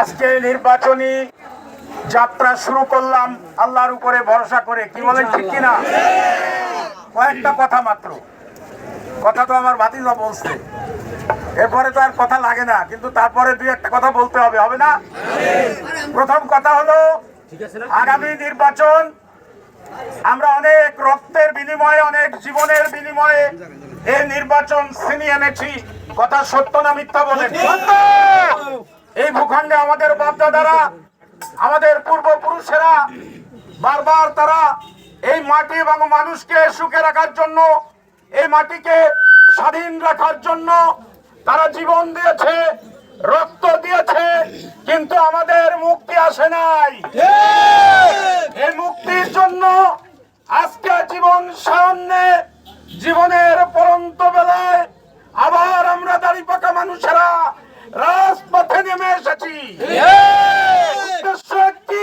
আজকে নির্বাচনী যাত্রা শুরু করলাম আল্লাহর উপরে ভরসা করে, কি বলেন ঠিক কিনা? কয়েকটা কথা মাত্র, কথা তো আমার ভাতিজা বলছে, এরপরে তো আর কথা লাগে না, কিন্তু তারপরে দুই একটা কথা বলতে হবে, হবে না? প্রথম কথা হলো, আগামী নির্বাচন আমরা অনেক রক্তের বিনিময়ে, অনেক জীবনের বিনিময়ে এই নির্বাচন ছিনিয়ে এনেছি। কথা সত্য না মিথ্যা বলেন? এই ভূখণ্ডে আমাদের বাপদাদারা, আমাদের পূর্বপুরুষেরা বারবার তারা এই মাটি এবং মানুষকে সুখে রাখার জন্য, এই মাটিকে স্বাধীন রাখার জন্য তারা জীবন দিয়েছে, রক্ত দিয়েছে, কিন্তু আমাদের মুক্তি আসে নাই। এই মুক্তির জন্য আজকে জীবন সামনে, জীবনের পরন্ত বেলায় আবার আমরা দাড়িপাকা মানুষেরা রাজপথে নেমে এসেছি। উদ্দেশ্য একটি,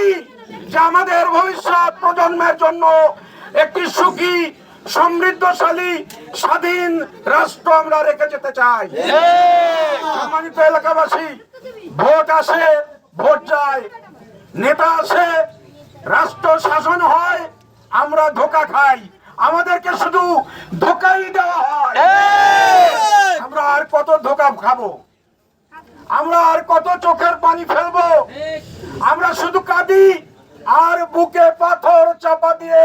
যে আমাদের ভবিষ্যৎ প্রজন্মের জন্য একটি সুখী, সমৃদ্ধশালী, স্বাধীন রাষ্ট্র আমরা রেখে যেতে চাই। সম্মানিত এলাকাবাসী, ভোট আসে, ভোট যায়, নেতা আসে, রাষ্ট্র শাসন হয়, আমরা ধোঁকা খাই, আমাদেরকে শুধু ধোঁকাই দেওয়া হয়। আমরা আর কত ধোঁকা খাবো? আমরা আর কত চোখের পানি ফেলবো? আমরা শুধু কাঁদি আর বুকে পাথর চাপা দিয়ে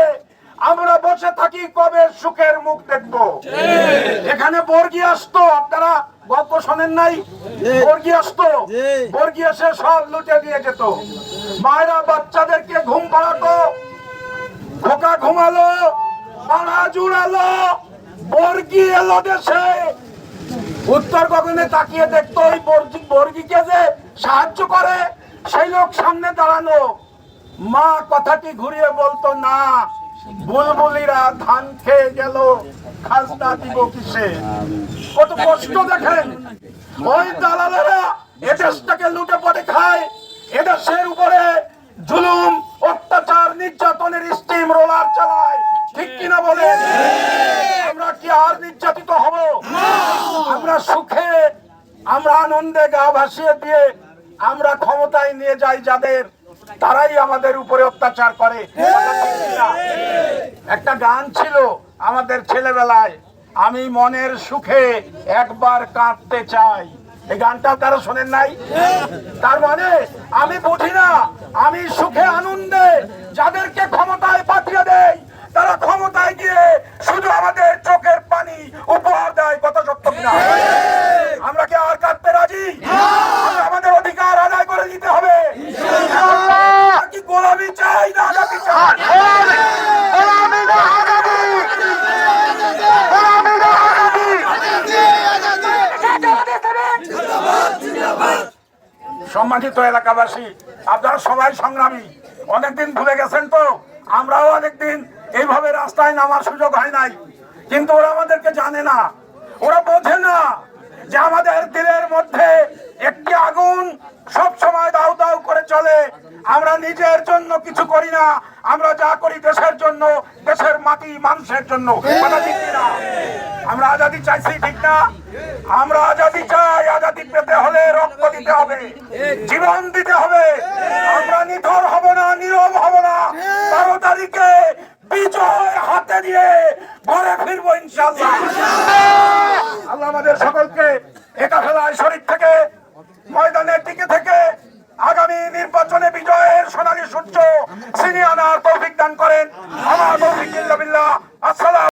আমরা বসে থাকি, কবে সুখের মুখ দেখবো? এখানে বর্গী আসতো, আপনারা গল্প শোনেন নাই? বর্গী আসতো, বর্গী এসে সব লুটে দিয়ে যেত। মায়েরা বাচ্চাদেরকে ঘুম পাড়াতো, খোকা ঘুমালো, পাড়া জুড়ালো, বর্গী এলো দেশে। উত্তর গগনে তাকিয়ে দেখতো ওই বর্গীকে যে সাহায্য করে সেই লোক সামনে দাঁড়ানো। মা কথাটি ঘুরিয়ে বলতো, না, বুলবুলিরা ধান খেয়ে গেল, খাজনা দিব কিসে? কত কষ্ট দেখেন। ওই দালালেরা এদেশটাকে লুটে পড়ে খায়, এদেশের উপরে জুলুম, অত্যাচার, নির্যাতনের স্টিম রোলার চালায়, ঠিক কিনা বলেন? আমরা কি আর নির্যাতিত হব? আমরা সুখে, আমরা আনন্দে গা ভাসিয়ে দিয়ে আমরা ক্ষমতায় নিয়ে যাই যাদের, তারাই আমাদের উপরে অত্যাচার করে। একটা গান ছিল আমাদের ছেলেবেলায়, আমি মনের সুখে একবার কাঁদতে চাই। এই গানটা তারা শোনেন নাই? তার মানে আমি বুঝি না, আমি সুখে আনন্দে যাদেরকে ক্ষমতায় পাঠিয়ে দেয়, তারা ক্ষমতায় গিয়ে শুধু আমাদের চোখের পানি উপহার দেয়। কত সত্য কিনা? আমরা কি আর কাঁদতে রাজি? আমাদের অধিকার আদায় করে দিতে হবে। কি গোলামি চাই না আজাদি চাই? সম্মানিত এলাকাবাসী, আপনারা সবাই সংগ্রামী, অনেকদিন ভুলে গেছেন তো। আমরাও অনেকদিন এইভাবে রাস্তায় নামার সুযোগ হয় নাই, কিন্তু ওরা আমাদেরকে জানে না, ওরা বোঝে না যে আমাদের দিলের মধ্যে একটি আগুন সব সময় দাউ দাউ করে চলে। আমরা নিজের জন্য কিছু করি না, আমরা যা করি দেশের জন্য, দেশের মাটি মানুষের জন্য। আমরা আজাদি চাইছি, ঠিক না? আমরা আজাদি চাই, আজাদি পেতে হলে রক্ত দিতে হবে, জীবন দিতে হবে। আমরা নিথর হব না, নীরব হব না। 12 তারিখে বিজয় হাতে নিয়ে ঘরে ফিরবো ইনশাআল্লাহ। আল্লাহ আমাদের সকলকে একাফেলায় শরীর থেকে, ময়দানের দিকে থেকে আগামী নির্বাচনে বিজয়ের সোনালী সূর্য ছিনিয়ে আনার তৌফিক দান করেন। আমার তৌফিক ইল্লা বিল্লাহ। আসসালাম।